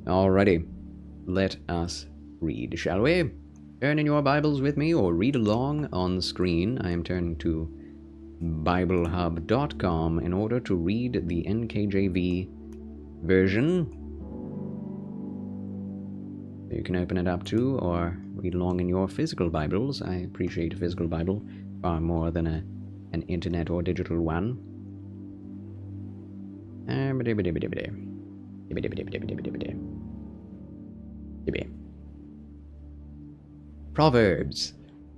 Alrighty, let us read, shall we? Turn in your Bibles with me or read along on the screen. I am turning to BibleHub.com in order to read the NKJV version. You can open it up too or read along in your physical Bibles. I appreciate a physical Bible far more than an internet or digital one. Proverbs,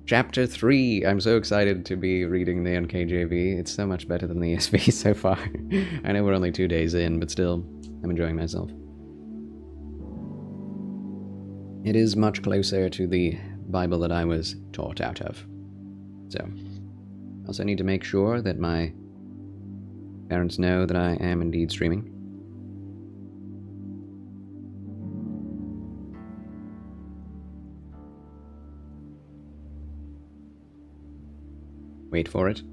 chapter 3. I'm so excited to be reading the NKJV. It's so much better than the ESV so far. I know we're only 2 days in, but still, I'm enjoying myself. It is much closer to the Bible that I was taught out of. So, I also need to make sure that my parents know that I am indeed streaming. Wait for it.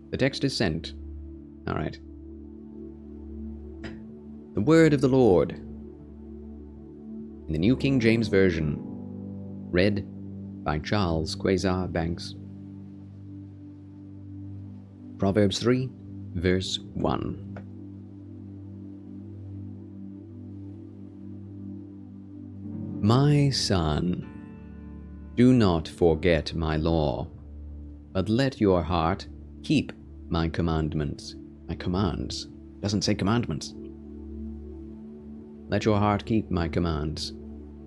The text is sent. Alright. The word of the Lord. In the New King James Version. Read by Charles Quasar Banks. Proverbs 3, verse 1. My son, do not forget my law, but let your heart keep my commandments. My commands. Doesn't say commandments. Let your heart keep my commands.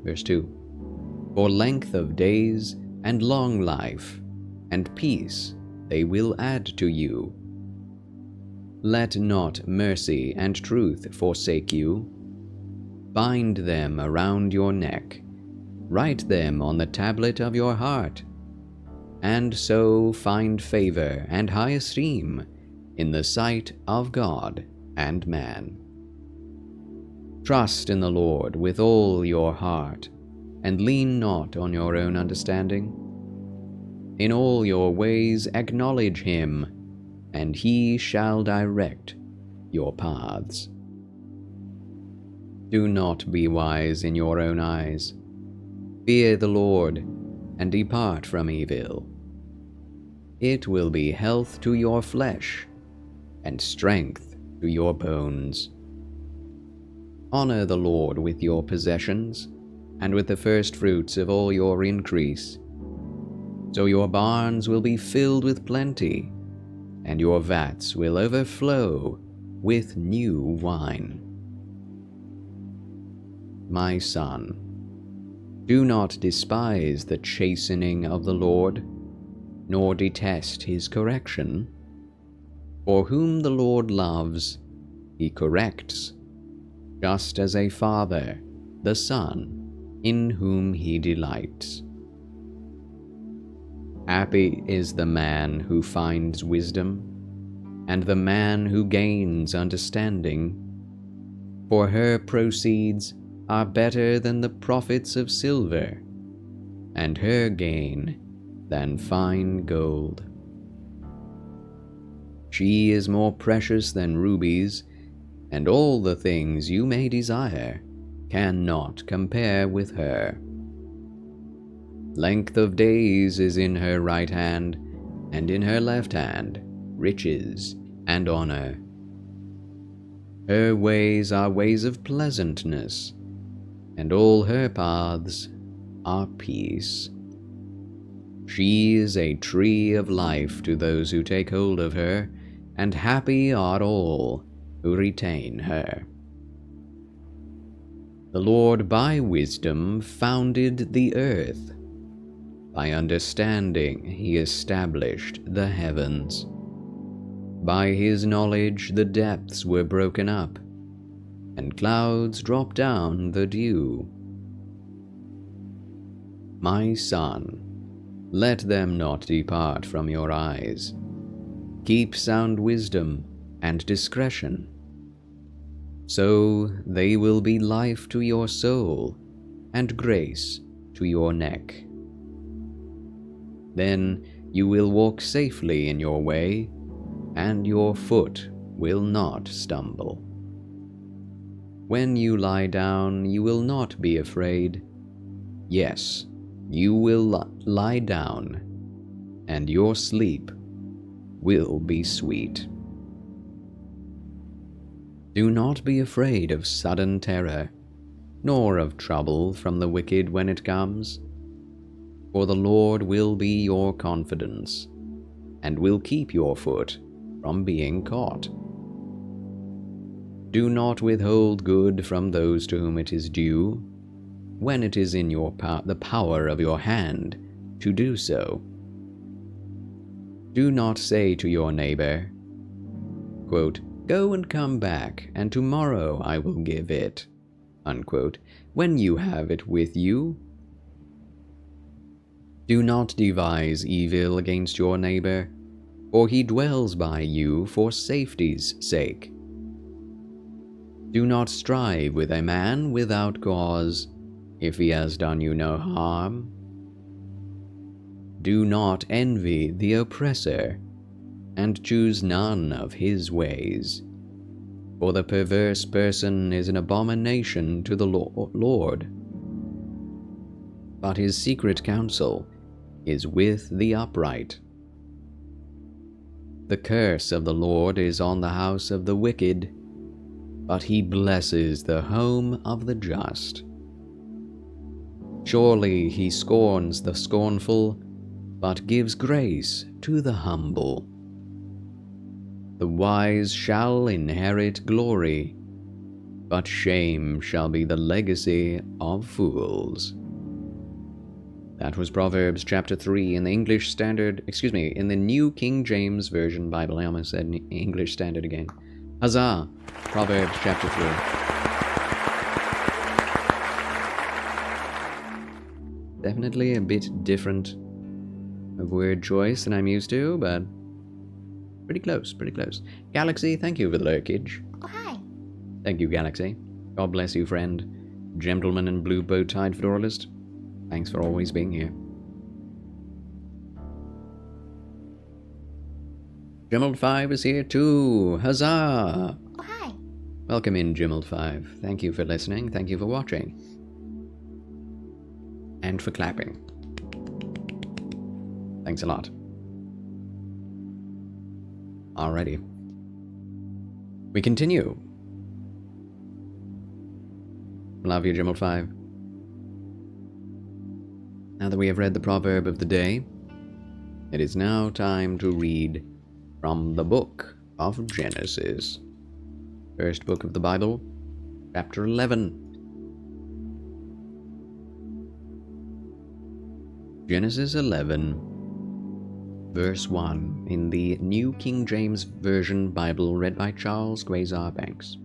Verse 2. For length of days and long life and peace they will add to you. Let not mercy and truth forsake you. Bind them around your neck. Write them on the tablet of your heart. And so find favor and high esteem in the sight of God and man. Trust in the Lord with all your heart, and lean not on your own understanding. In all your ways acknowledge him, and he shall direct your paths. Do not be wise in your own eyes. Fear the Lord, and depart from evil. It will be health to your flesh, and strength to your bones. Honor the Lord with your possessions, and with the first fruits of all your increase. So your barns will be filled with plenty, and your vats will overflow with new wine. My son, do not despise the chastening of the Lord, nor detest his correction. For whom the Lord loves, he corrects, just as a father the son in whom he delights. Happy is the man who finds wisdom, and the man who gains understanding, for her proceeds are better than the profits of silver, and her gain than fine gold. She is more precious than rubies, and all the things you may desire cannot compare with her. Length of days is in her right hand, and in her left hand riches and honor. Her ways are ways of pleasantness, and all her paths are peace. She is a tree of life to those who take hold of her, and happy are all who retain her. The Lord by wisdom founded the earth. By understanding he established the heavens. By his knowledge the depths were broken up, and clouds dropped down the dew. My son, let them not depart from your eyes. Keep sound wisdom and discretion. So they will be life to your soul, and grace to your neck. Then you will walk safely in your way, and your foot will not stumble. when you lie down, you will not be afraid. Yes, you will lie down, and your sleep will be sweet. Do not be afraid of sudden terror, nor of trouble from the wicked when it comes. For the Lord will be your confidence, and will keep your foot from being caught. Do not withhold good from those to whom it is due, when it is in the power of your hand to do so. Do not say to your neighbor, quote, "Go and come back, and tomorrow I will give it," unquote, when you have it with you. Do not devise evil against your neighbor, for he dwells by you for safety's sake. Do not strive with a man without cause, if he has done you no harm. Do not envy the oppressor, and choose none of his ways, for the perverse person is an abomination to the Lord. But his secret counsel is with the upright. The curse of the Lord is on the house of the wicked, but he blesses the home of the just. Surely he scorns the scornful, but gives grace to the humble. The wise shall inherit glory, but shame shall be the legacy of fools. That was Proverbs chapter 3 in the in the New King James Version Bible. I almost said English Standard again. Huzzah! Proverbs chapter 3. Definitely a bit different of word choice than I'm used to, but pretty close, pretty close. Galaxy, thank you for the lurkage. Oh, hi. Thank you, Galaxy. God bless you, friend. Gentleman in blue bow-tied fedoralist. Thanks for always being here. Jimmeld5 is here too. Huzzah! Oh, hi. Welcome in, Jimmeld5. Thank you for listening. Thank you for watching. And for clapping. Thanks a lot. Alrighty. We continue. Love you, Jimmeld5. Now that we have read the proverb of the day, it is now time to read from the book of Genesis. First book of the Bible, chapter 11. Genesis 11, verse 1, in the New King James Version Bible, read by Charles Quasar Banks.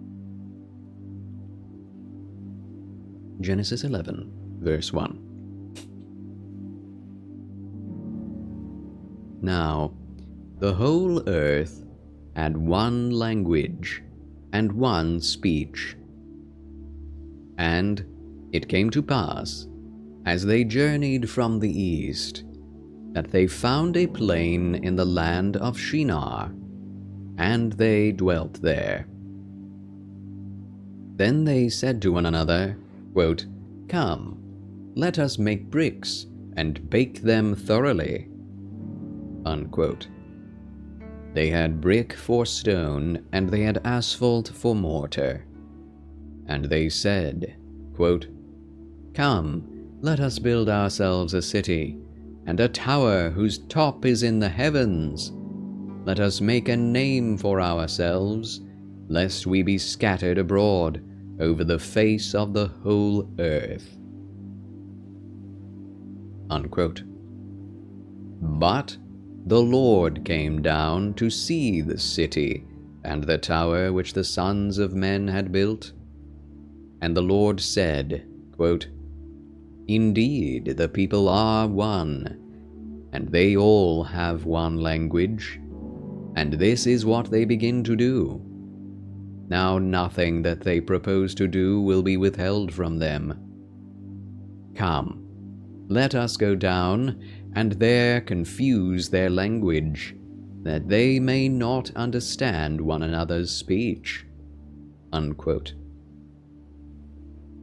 Genesis 11, verse 1. Now, the whole earth had one language and one speech. And it came to pass, as they journeyed from the east, that they found a plain in the land of Shinar, and they dwelt there. Then they said to one another, quote, "Come, let us make bricks and bake them thoroughly." Unquote. They had brick for stone, and they had asphalt for mortar. And they said, quote, "Come, let us build ourselves a city, and a tower whose top is in the heavens. Let us make a name for ourselves, lest we be scattered abroad over the face of the whole earth." Unquote. But the Lord came down to see the city and the tower which the sons of men had built. And the Lord said, quote, "Indeed, the people are one, and they all have one language, and this is what they begin to do. Now nothing that they propose to do will be withheld from them. Come, let us go down and there confuse their language, that they may not understand one another's speech." Unquote.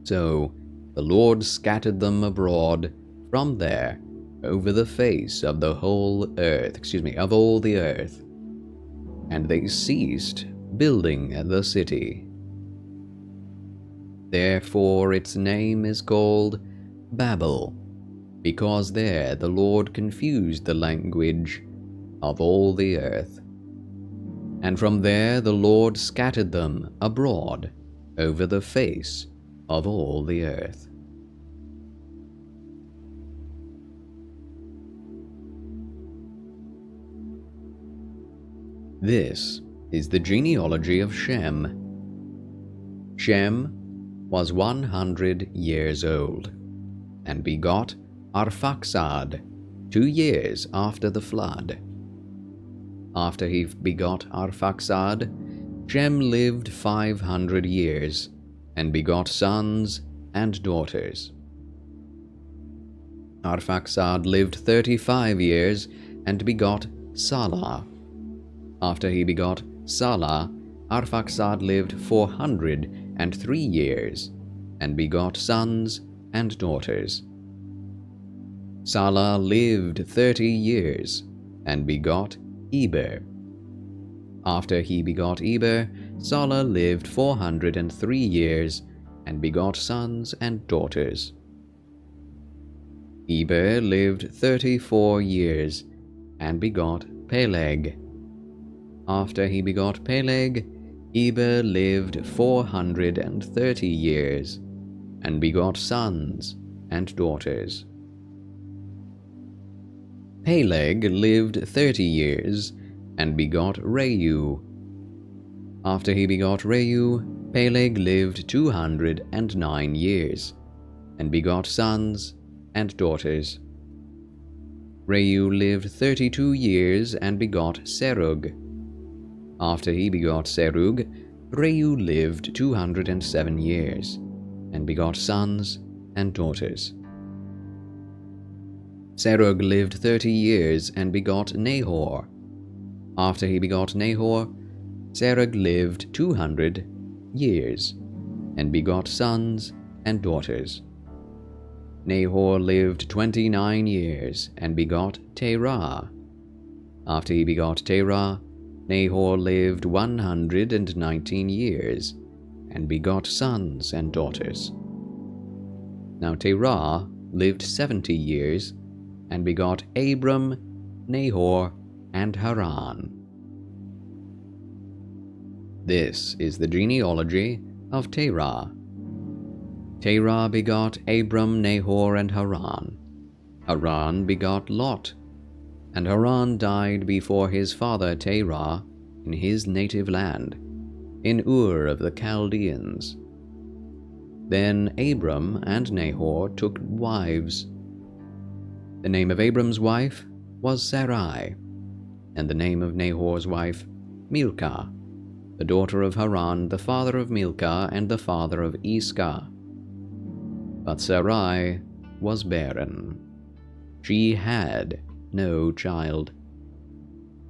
So the Lord scattered them abroad from there over the face of the whole earth, of all the earth, and they ceased building the city. Therefore its name is called Babel, because there the Lord confused the language of all the earth. And from there the Lord scattered them abroad over the face of all the earth. This is the genealogy of Shem. Shem was 100 years old, and begot Arphaxad 2 years after the flood. After he begot Arphaxad, Shem lived 500 years, and begot sons and daughters. Arphaxad lived 35 years, and begot Salah. After he begot Salah, Arphaxad lived 403 years, and begot sons and daughters. Salah lived 30 years, and begot Eber. After he begot Eber, Salah lived 403 years, and begot sons and daughters. Eber lived 34 years, and begot Peleg. After he begot Peleg, Eber lived 430 years, and begot sons and daughters. Peleg lived 30 years, and begot Reu. After he begot Reu, Peleg lived 209 years, and begot sons and daughters. Reu lived 32 years, and begot Serug. After he begot Serug, Reu lived 207 years, and begot sons and daughters. Serug lived 30 years, and begot Nahor. After he begot Nahor, Serug lived 200 years, and begot sons and daughters. Nahor lived 29 years, and begot Terah. After he begot Terah, Nahor lived 119 years, and begot sons and daughters. Now Terah lived 70 years, and begot Abram, Nahor, and Haran. This is the genealogy of Terah. Terah begot Abram, Nahor, and Haran. Haran begot Lot, and Haran died before his father Terah in his native land, in Ur of the Chaldeans. Then Abram and Nahor took wives. The name of Abram's wife was Sarai, and the name of Nahor's wife Milcah, the daughter of Haran, the father of Milcah and the father of Iscah. But Sarai was barren. She had no child.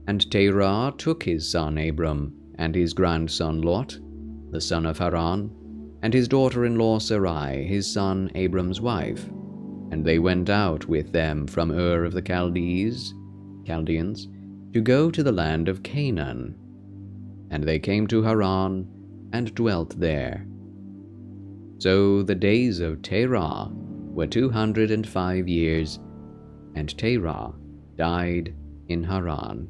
And Terah took his son Abram, and his grandson Lot, the son of Haran, and his daughter-in-law Sarai, his son Abram's wife, and they went out with them from Ur of the Chaldeans, to go to the land of Canaan. And they came to Haran, and dwelt there. So the days of Terah were 205 years, and Terah died in Haran.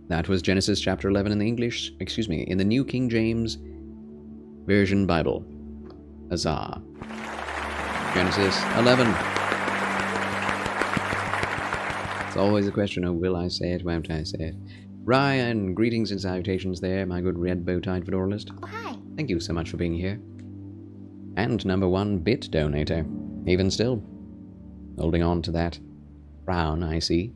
That was Genesis chapter 11 in the in the New King James Version Bible. Huzzah. Genesis 11. It's always a question of will I say it, won't I say it? Ryan, greetings and salutations there, my good red bow-tied fedoralist. Oh, hi. Thank you so much for being here. And number 1 bit donator, even still. Holding on to that crown, I see.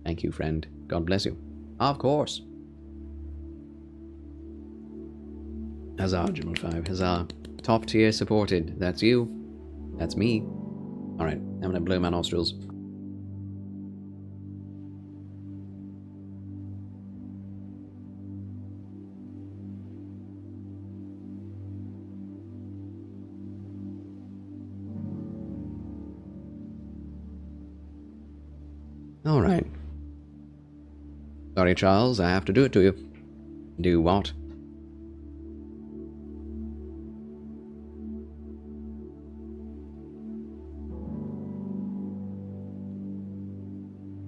Thank you, friend. God bless you. Of course. Huzzah, General 5. Huzzah. Top tier supported. That's you. That's me. Alright, I'm gonna blow my nostrils. Alright. Sorry, Charles, I have to do it to you. Do what?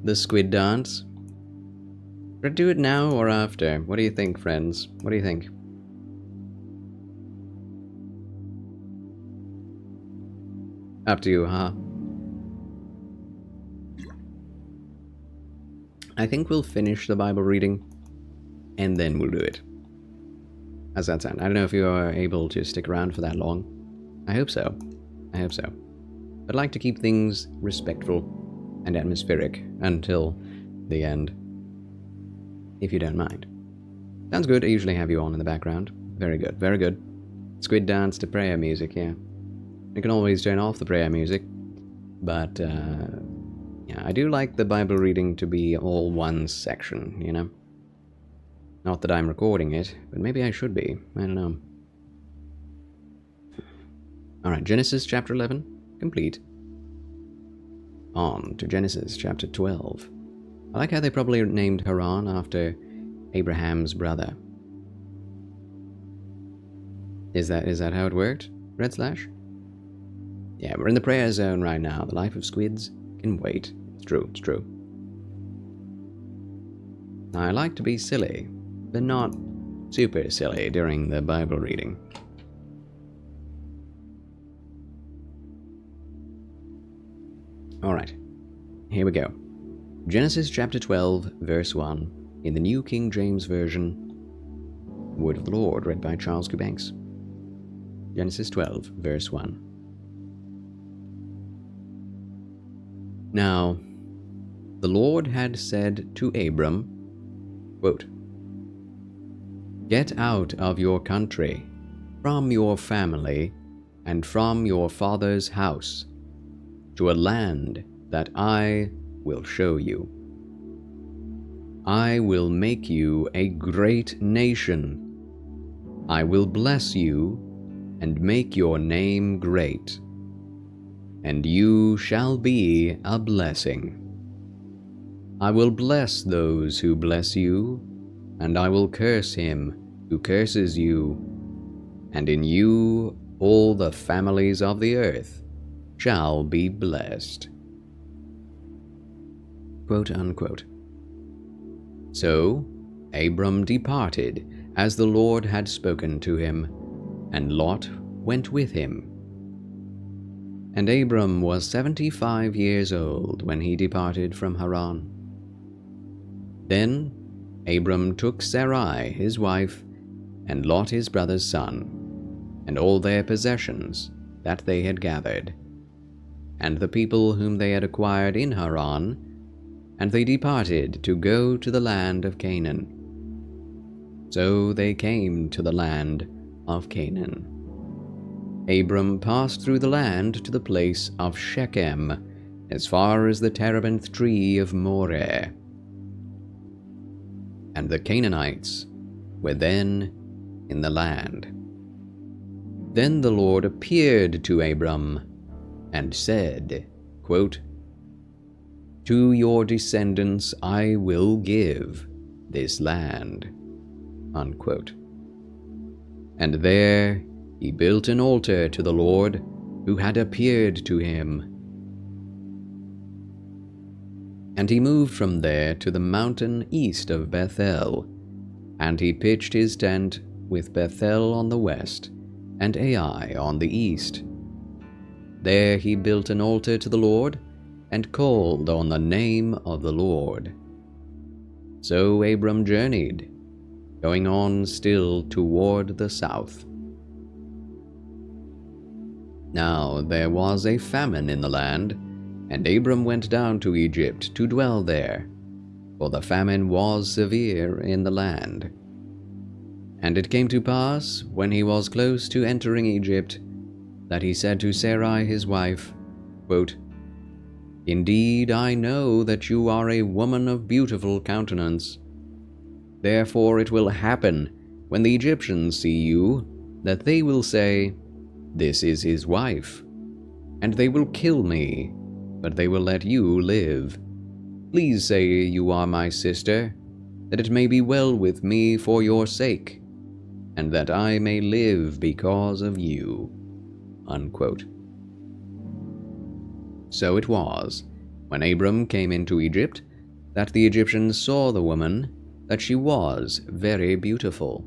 The squid dance? Should I do it now or after? What do you think, friends? What do you think? Up to you, huh? I think we'll finish the Bible reading, and then we'll do it. How's that sound? I don't know if you are able to stick around for that long. I hope so. I hope so. I'd like to keep things respectful and atmospheric until the end, if you don't mind. Sounds good. I usually have you on in the background. Very good, very good. Squid dance to prayer music, yeah. You can always turn off the prayer music, but yeah, I do like the Bible reading to be all one section, you know? Not that I'm recording it, but maybe I should be. I don't know. Alright, Genesis chapter 11, complete. On to Genesis chapter 12. I like how they probably named Haran after Abraham's brother. Is that how it worked? Red slash? Yeah, we're in the prayer zone right now. The life of squids can wait. It's true, it's true. I like to be silly, but not super silly during the Bible reading. Alright, here we go. Genesis chapter 12, verse 1, in the New King James Version. Word of the Lord, read by Charles Kubanks. Genesis 12, verse 1. Now, the Lord had said to Abram, quote, "Get out of your country, from your family, and from your father's house, to a land that I will show you. I will make you a great nation. I will bless you and make your name great, and you shall be a blessing. I will bless those who bless you, and I will curse him who curses you, and in you all the families of the earth shall be blessed." Quote unquote. So Abram departed as the Lord had spoken to him, and Lot went with him. And Abram was 75 years old when he departed from Haran. Then Abram took Sarai his wife, and Lot his brother's son, and all their possessions that they had gathered, and the people whom they had acquired in Haran, and they departed to go to the land of Canaan. So they came to the land of Canaan. Abram passed through the land to the place of Shechem, as far as the terebinth tree of Moreh. And the Canaanites were then in the land. Then the Lord appeared to Abram and said, quote, "To your descendants I will give this land." Unquote. And there he built an altar to the Lord who had appeared to him. And he moved from there to the mountain east of Bethel, and he pitched his tent with Bethel on the west and Ai on the east. There he built an altar to the Lord and called on the name of the Lord. So Abram journeyed, going on still toward the south. Now there was a famine in the land, and Abram went down to Egypt to dwell there, for the famine was severe in the land. And it came to pass, when he was close to entering Egypt, that he said to Sarai his wife, quote, "Indeed I know that you are a woman of beautiful countenance. Therefore it will happen, when the Egyptians see you, that they will say, 'This is his wife,' and they will kill me, but they will let you live. Please say you are my sister, that it may be well with me for your sake, and that I may live because of you." Unquote. So it was, when Abram came into Egypt, that the Egyptians saw the woman, that she was very beautiful.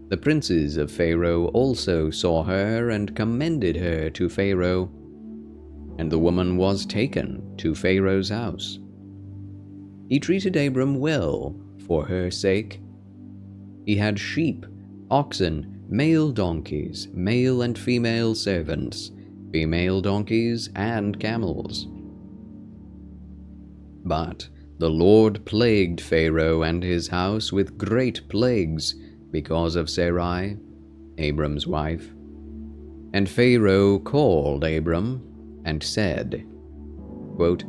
The princes of Pharaoh also saw her and commended her to Pharaoh, and the woman was taken to Pharaoh's house. He treated Abram well for her sake. He had sheep, oxen, male donkeys, male and female servants, female donkeys, and camels. But the Lord plagued Pharaoh and his house with great plagues because of Sarai, Abram's wife. And Pharaoh called Abram and said, quote,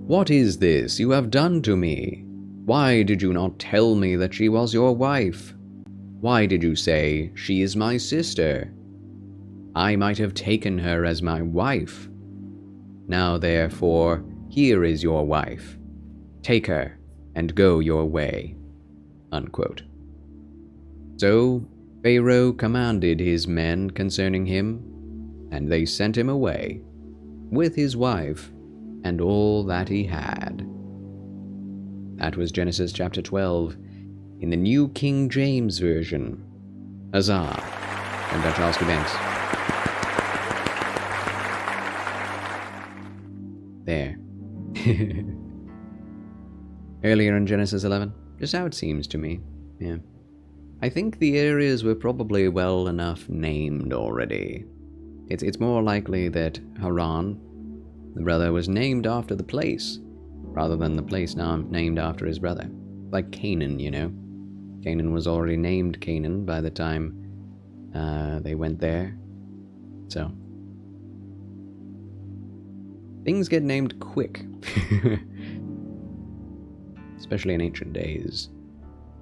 "What is this you have done to me? Why did you not tell me that she was your wife? Why did you say, 'She is my sister'? I might have taken her as my wife. Now therefore, here is your wife. Take her and go your way." Unquote. So Pharaoh commanded his men concerning him, and they sent him away, with his wife and all that he had. That was Genesis chapter 12, in the New King James Version. Huzzah! And by Charles Banks. There. Earlier in Genesis 11, just how it seems to me, yeah. I think the areas were probably well enough named already. It's more likely that Haran, the brother, was named after the place, rather than the place now named after his brother. Like Canaan, you know. Canaan was already named Canaan by the time they went there. So, things get named quick. Especially in ancient days.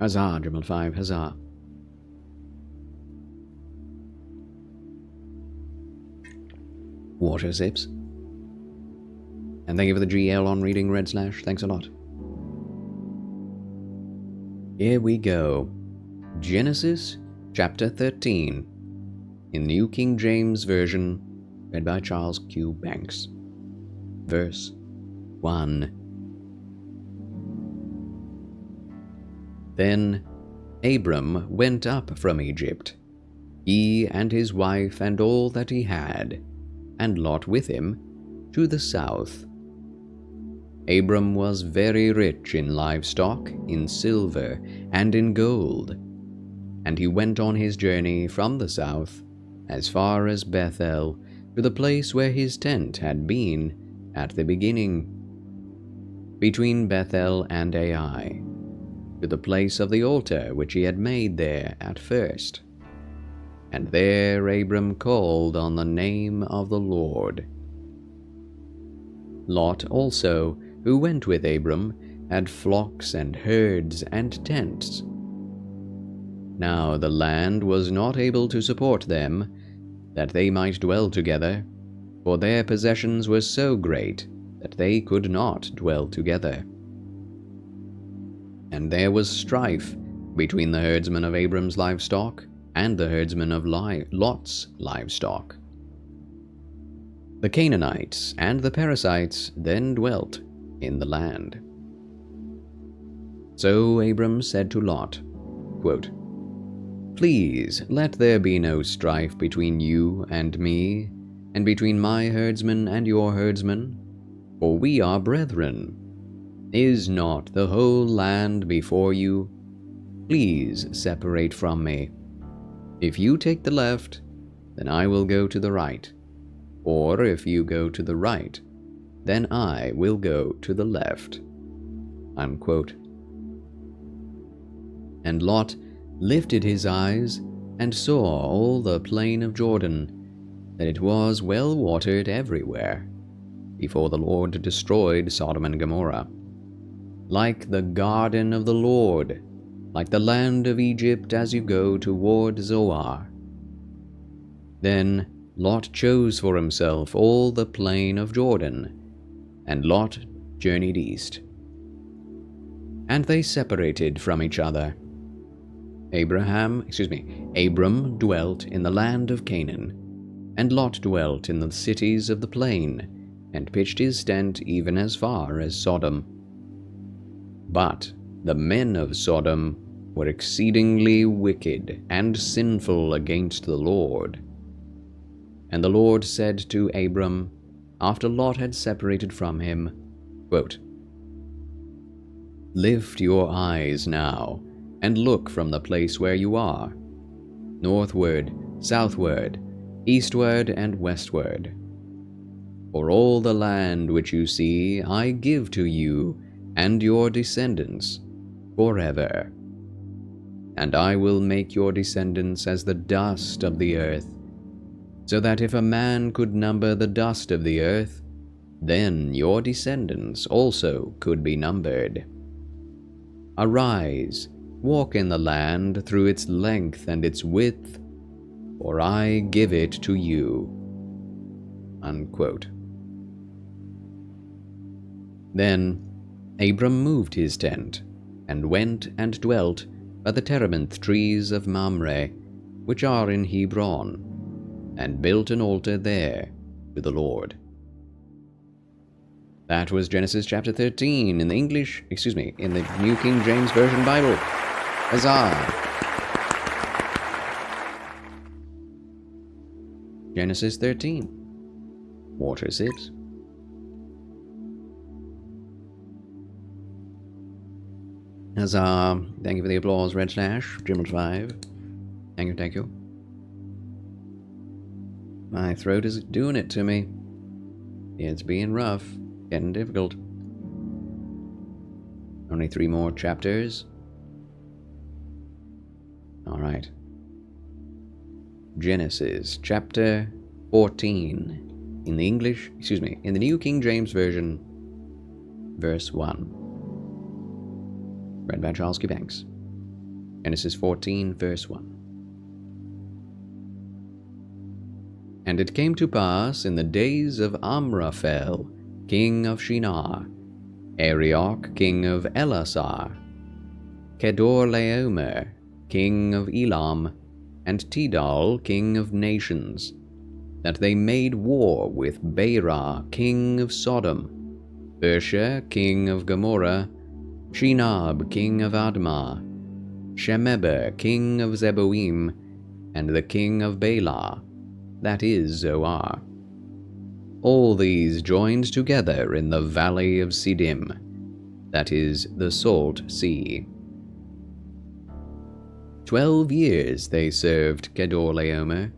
Huzzah, Dribble 5, huzzah. Water sips. And thank you for the GL on reading, Red Slash. Thanks a lot. Here we go. Genesis chapter 13. In New King James Version, read by Charles Q. Banks. Verse 1. Then Abram went up from Egypt, he and his wife and all that he had, and Lot with him, to the south. Abram was very rich in livestock, in silver, and in gold, and he went on his journey from the south as far as Bethel, to the place where his tent had been at the beginning, between Bethel and Ai, to the place of the altar which he had made there at first. And there Abram called on the name of the Lord. Lot also, who went with Abram, had flocks and herds and tents. Now the land was not able to support them, that they might dwell together, for their possessions were so great that they could not dwell together. And there was strife between the herdsmen of Abram's livestock and the herdsmen of Lot's livestock. The Canaanites and the Perizzites then dwelt in the land. So Abram said to Lot, quote, "Please let there be no strife between you and me, and between my herdsmen and your herdsmen, for we are brethren. Is not the whole land before you? Please separate from me. If you take the left, then I will go to the right, or if you go to the right, then I will go to the left." Unquote. And Lot lifted his eyes and saw all the plain of Jordan, that it was well watered everywhere, before the Lord destroyed Sodom and Gomorrah, like the garden of the Lord, like the land of Egypt as you go toward Zoar. Then Lot chose for himself all the plain of Jordan, and Lot journeyed east. And they separated from each other. Abram dwelt in the land of Canaan, and Lot dwelt in the cities of the plain, and pitched his tent even as far as Sodom. But the men of Sodom were exceedingly wicked and sinful against the Lord. And the Lord said to Abram, after Lot had separated from him, quote, "Lift your eyes now, and look from the place where you are, northward, southward, eastward, and westward. For all the land which you see I give to you and your descendants forever. And I will make your descendants as the dust of the earth, so that if a man could number the dust of the earth, then your descendants also could be numbered. Arise, walk in the land through its length and its width, for I give it to you." Unquote. Then Abram moved his tent, and went and dwelt by the terebinth trees of Mamre, which are in Hebron, and built an altar there to the Lord. That was Genesis chapter 13 in the in the New King James Version Bible. Huzzah! Genesis 13. Water 6. Huzzah! Thank you for the applause, Red Slash, Jimble 5. Thank you. My throat is doing it to me. It's being rough, getting difficult. Only 3 more chapters. Alright. Genesis chapter 14 in the in the New King James Version, verse 1. Read by Charles Q. Banks. Genesis 14, verse 1. And it came to pass in the days of Amraphel, king of Shinar, Arioch, king of Elasar, Kedorlaomer, king of Elam, and Tidal, king of nations, that they made war with Beera, king of Sodom, Bersha, king of Gomorrah, Shinab, king of Admah, Shemeber, king of Zeboim, and the king of Bela, that is Zoar. All these joined together in the valley of Siddim, that is the Salt Sea. 12 years they served Kedorlaomer,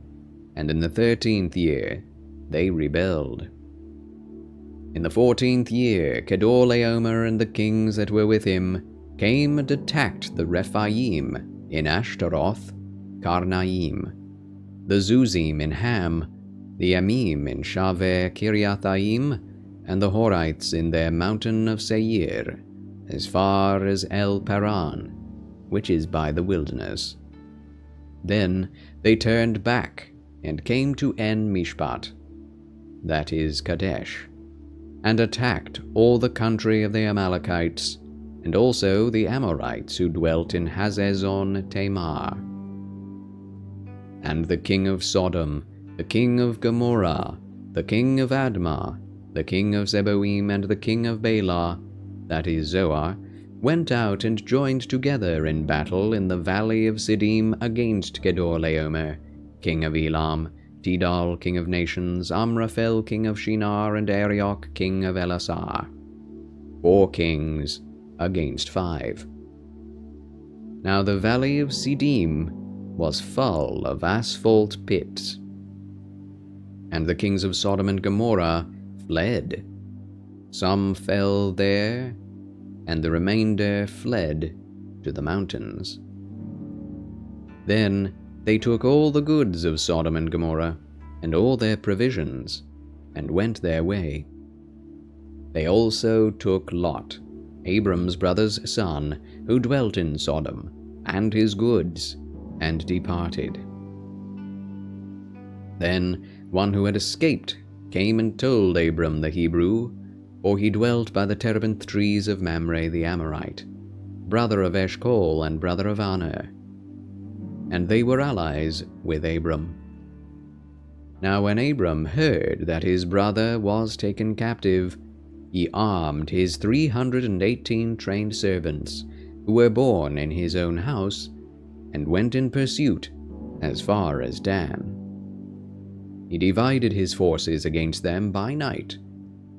and in the 13th year they rebelled. In the 14th year Kedorlaomer and the kings that were with him came and attacked the Rephaim in Ashtaroth, Karnaim, the Zuzim in Ham, the Amim in Shaveh Kiriathaim, and the Horites in their mountain of Seir, as far as El Paran, which is by the wilderness. Then they turned back and came to En Mishpat, that is Kadesh, and attacked all the country of the Amalekites, and also the Amorites who dwelt in Hazezon Tamar. And the king of Sodom, the king of Gomorrah, the king of Admah, the king of Zeboim, and the king of Bela, that is Zoar, went out and joined together in battle in the valley of Siddim against Kedorlaomer, king of Elam, Tidal, king of nations, Amraphel, king of Shinar, and Arioch, king of Elasar. 4 kings against 5. Now the valley of Siddim was full of asphalt pits. And the kings of Sodom and Gomorrah fled. Some fell there, and the remainder fled to the mountains. Then they took all the goods of Sodom and Gomorrah, and all their provisions, and went their way. They also took Lot, Abram's brother's son, who dwelt in Sodom, and his goods, and departed. Then one who had escaped came and told Abram the Hebrew, For he dwelt by the terebinth trees of Mamre the Amorite, brother of Eshcol and brother of Aner, and they were allies with Abram. Now when Abram heard that his brother was taken captive, he armed his 318 trained servants, who were born in his own house, and went in pursuit as far as Dan. He divided his forces against them by night,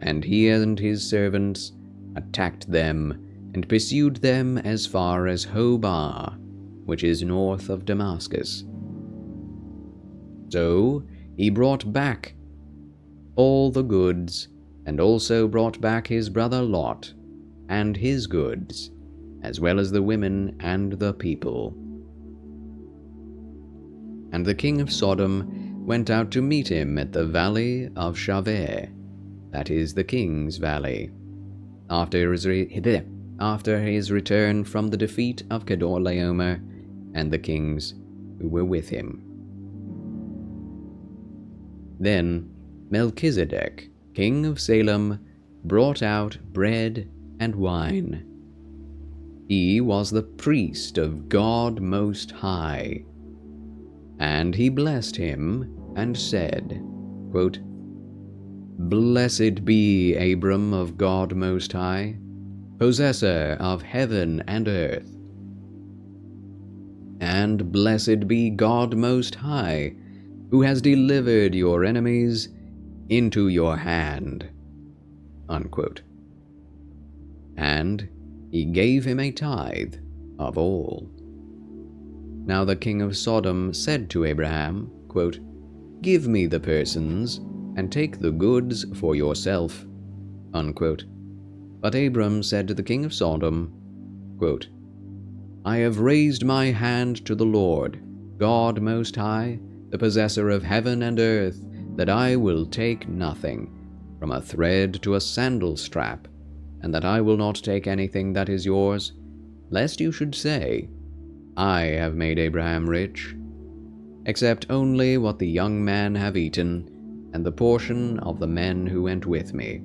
and he and his servants attacked them and pursued them as far as Hobah, which is north of Damascus. So he brought back all the goods, and also brought back his brother Lot and his goods, as well as the women and the people. And the king of Sodom went out to meet him at the valley of Shaveh, that is the king's valley, after his return from the defeat of Kedorlaomer and the kings who were with him. Then Melchizedek, king of Salem, brought out bread and wine. He was the priest of God Most High. And he blessed him and said, quote, "Blessed be Abram of God Most High, possessor of heaven and earth. And blessed be God Most High, who has delivered your enemies into your hand." Unquote. And he gave him a tithe of all. Now the king of Sodom said to Abraham, quote, "Give me the persons, and take the goods for yourself." Unquote. But Abram said to the king of Sodom, quote, "I have raised my hand to the Lord, God Most High, the possessor of heaven and earth, that I will take nothing, from a thread to a sandal strap, and that I will not take anything that is yours, lest you should say, I have made Abraham rich, except only what the young men have eaten, and the portion of the men who went with me,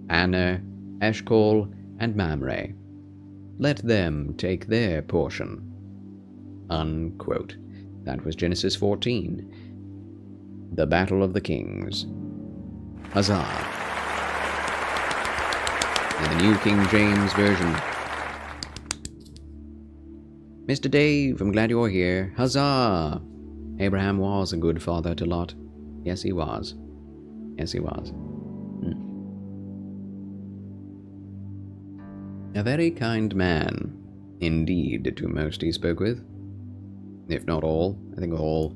Aner, Eshcol, and Mamre. Let them take their portion." Unquote. That was Genesis 14. The Battle of the Kings. Huzzah! In the New King James Version. Mr. Dave, I'm glad you're here. Huzzah! Abraham was a good father to Lot. Yes, he was. Yes, he was. A very kind man, indeed, to most he spoke with. If not all. I think all,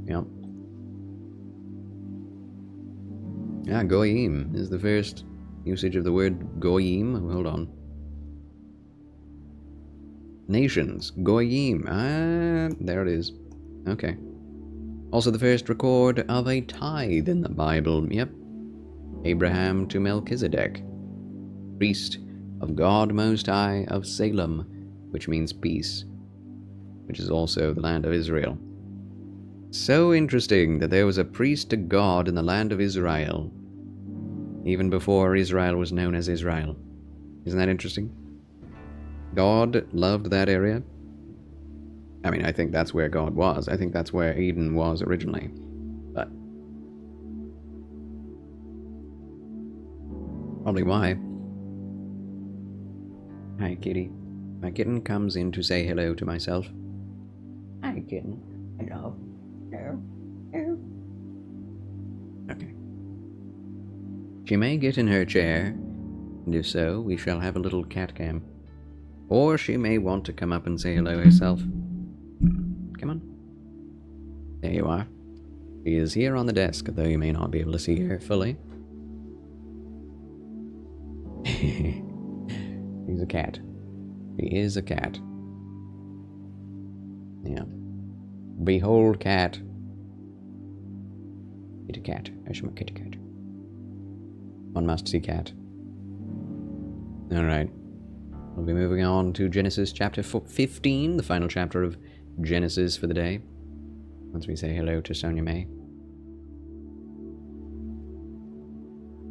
yeah. Yeah, goyim is the first usage of the word goyim. Hold on. Nations, goyim. There it is. Okay. Also the first record of a tithe in the Bible. Yep. Abraham to Melchizedek, priest of God Most High of Salem, which means peace, which is also the land of Israel. So interesting that there was a priest to God in the land of Israel, even before Israel was known as Israel. Isn't that interesting? God loved that area. I mean, I think that's where God was. I think that's where Eden was originally. But probably why. Hi, kitty. My kitten comes in to say hello to myself. Hi, kitten. Hello. Hello. Hello. Okay. She may get in her chair, and if so, we shall have a little cat cam. Or she may want to come up and say hello herself. Come on. There you are. She is here on the desk, though you may not be able to see her fully. She's a cat. She is a cat. Yeah. Behold cat. Kitty cat. There's my kitty cat. One must see cat. Alright. We'll be moving on to Genesis chapter 15, the final chapter of Genesis for the day. Once we say hello to Sonia May.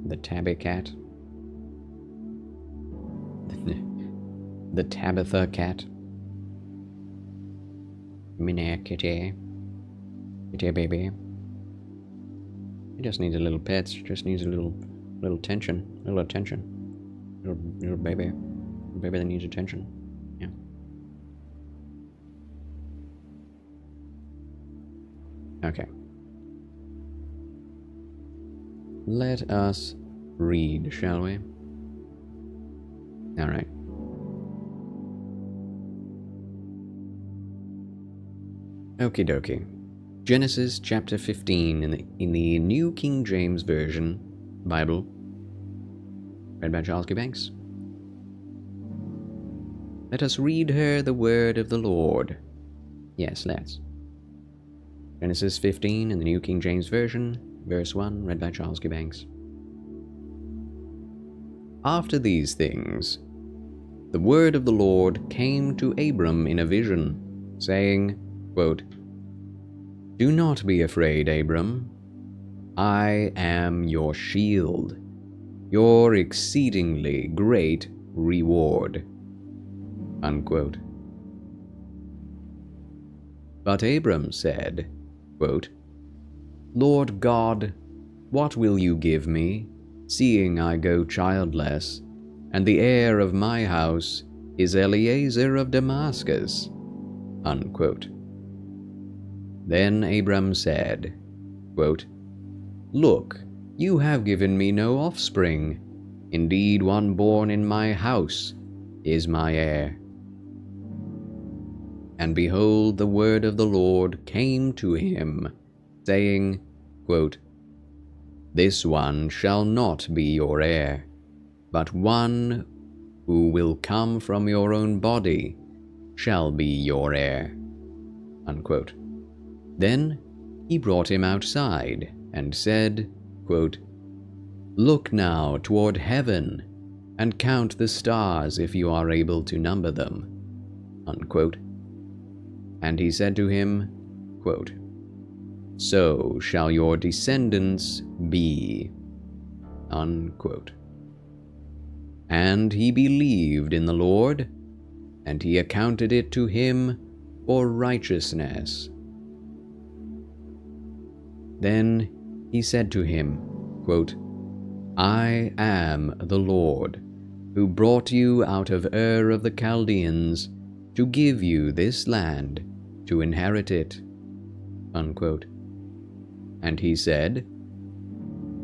The Tabby Cat. The Tabitha Cat. Minnie Kitty. Kitty baby. He just needs a little pets, just needs a little attention, little baby that needs attention. Yeah. Okay. Let us read, shall we? All right. Okie dokie. Genesis chapter 15 in the New King James Version Bible, read by Charles Q. Banks. Let us read her the word of the Lord. Yes, let's. Genesis 15 in the New King James Version, verse 1, read by Charles Q. Banks. After these things, the word of the Lord came to Abram in a vision, saying, quote, Do not be afraid, Abram. I am your shield, your exceedingly great reward. Unquote. But Abram said, quote, Lord God, what will you give me, seeing I go childless, and the heir of my house is Eliezer of Damascus? Unquote. Then Abram said, quote, Look, you have given me no offspring. Indeed, one born in my house is my heir. And behold, the word of the Lord came to him, saying, quote, This one shall not be your heir, but one who will come from your own body shall be your heir. Unquote. Then he brought him outside and said, quote, Look now toward heaven and count the stars if you are able to number them. Unquote. And he said to him, quote, So shall your descendants be. Unquote. And he believed in the Lord, and he accounted it to him for righteousness. Then he said to him, quote, I am the Lord, who brought you out of Ur of the Chaldeans to give you this land to inherit it. Unquote. And he said,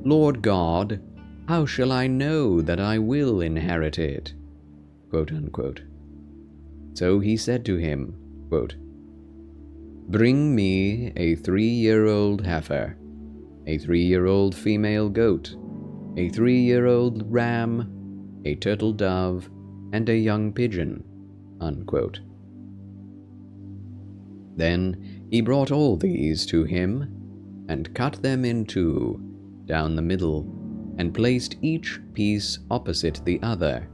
Lord God, how shall I know that I will inherit it? Quote unquote. So he said to him, quote, Bring me a 3-year-old heifer, a 3-year-old female goat, a 3-year-old ram, a turtle dove, and a young pigeon. Unquote. Then he brought all these to him, and cut them in two, down the middle, and placed each piece opposite the other,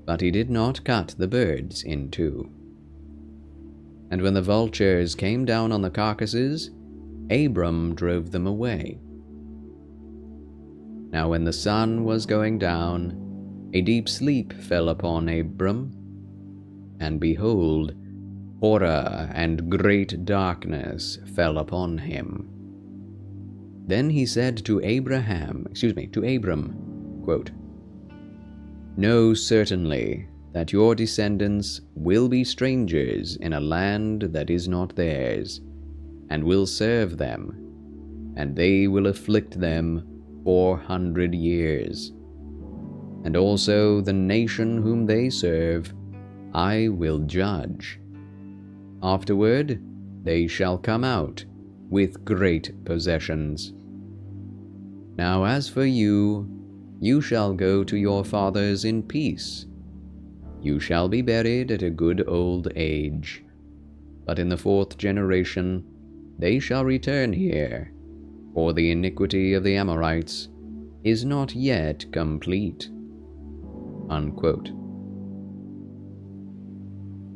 but he did not cut the birds in two. And when the vultures came down on the carcasses, Abram drove them away. Now when the sun was going down, a deep sleep fell upon Abram, and behold, horror and great darkness fell upon him. Then he said to Abram, quote, Know certainly that your descendants will be strangers in a land that is not theirs, and will serve them, and they will afflict them 400 years. And also the nation whom they serve I will judge. Afterward they shall come out with great possessions. Now as for you, you shall go to your fathers in peace. You shall be buried at a good old age. But in the 4th generation they shall return here, for the iniquity of the Amorites is not yet complete. Unquote.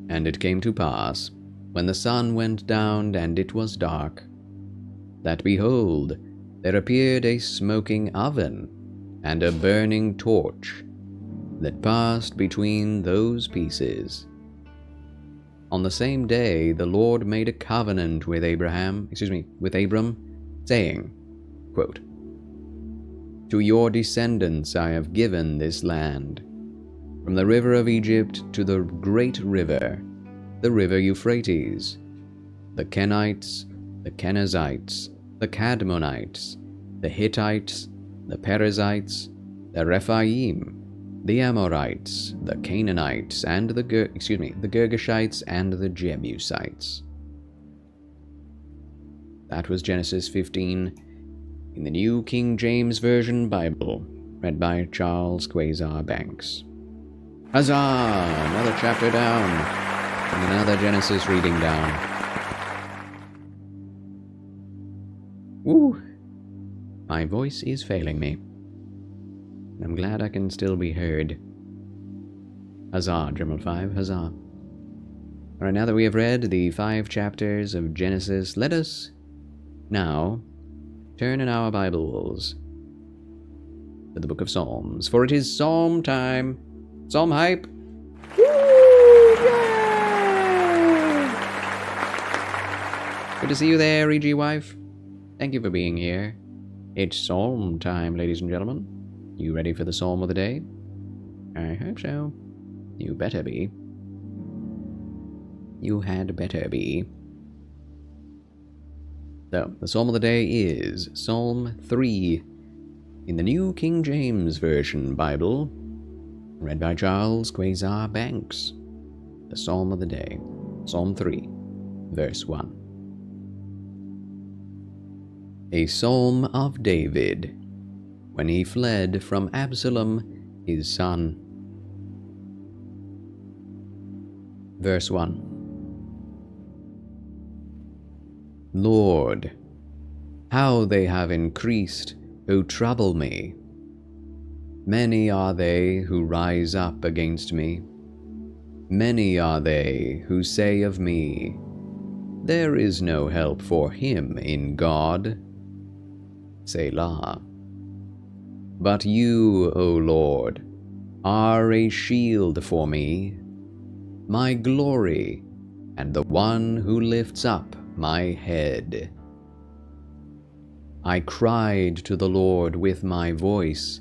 And it came to pass, when the sun went down and it was dark, that behold, there appeared a smoking oven, and a burning torch that passed between those pieces. On the same day the Lord made a covenant with Abram, saying, quote, "To your descendants I have given this land, from the river of Egypt to the great river, the river Euphrates, the Kenites, the Kenizzites, the Cadmonites, the Hittites, the Perizzites, the Rephaim, the Amorites, the Canaanites, and the Girgashites and the Jebusites." That was Genesis 15 in the New King James Version Bible, read by Charles Quasar Banks. Huzzah! Another chapter down, and another Genesis reading down. Woo! My voice is failing me. I'm glad I can still be heard. Huzzah, Dremel 5, huzzah. Alright, now that we have read the 5 chapters of Genesis, let us now turn in our Bibles to the book of Psalms, for it is Psalm time. Psalm hype. Woo! Yay! Good to see you there, EG wife. Thank you for being here. It's Psalm time, ladies and gentlemen. You ready for the Psalm of the day? I hope so. You better be. You had better be. So, the Psalm of the day is Psalm 3 in the New King James Version Bible, read by Charles Quasar Banks. The Psalm of the day, Psalm 3, verse 1. A Psalm of David, when he fled from Absalom his son. Verse 1. Lord, how they have increased, who trouble me. Many are they who rise up against me. Many are they who say of me, there is no help for him in God. Selah. But you, O Lord, are a shield for me, my glory, and the one who lifts up my head. I cried to the Lord with my voice,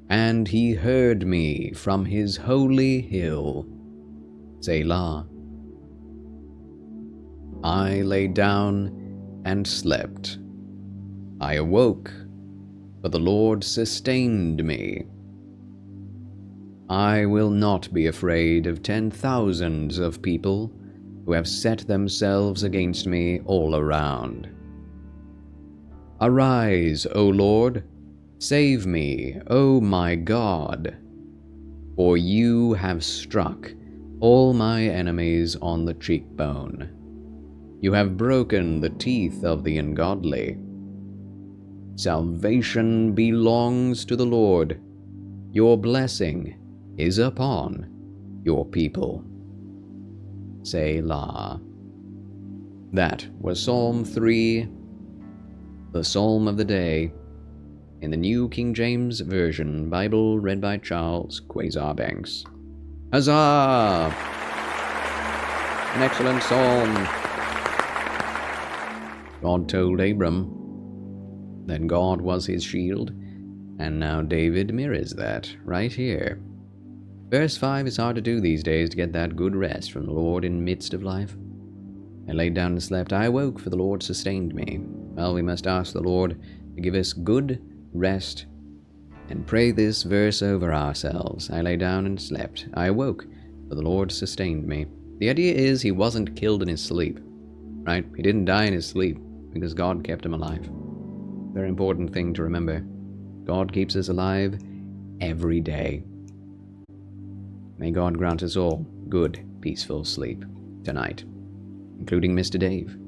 and he heard me from his holy hill. Selah. I lay down and slept. I awoke, for the Lord sustained me. I will not be afraid of 10,000s of people who have set themselves against me all around. Arise, O Lord, save me, O my God, for you have struck all my enemies on the cheekbone. You have broken the teeth of the ungodly. Salvation belongs to the Lord. Your blessing is upon your people. Selah. That was Psalm 3, the Psalm of the day, in the New King James Version Bible, read by Charles Quasar Banks. Huzzah! An excellent psalm. God told Abram that God was his shield, and now David mirrors that right here. Verse 5 is hard to do these days, to get that good rest from the Lord in midst of life. I laid down and slept. I awoke, for the Lord sustained me. Well, we must ask the Lord to give us good rest and pray this verse over ourselves. I lay down and slept. I awoke, for the Lord sustained me. The idea is he wasn't killed in his sleep, right? He didn't die in his sleep because God kept him alive. Very important thing to remember. God keeps us alive every day. May God grant us all good, peaceful sleep tonight, including Mr. Dave.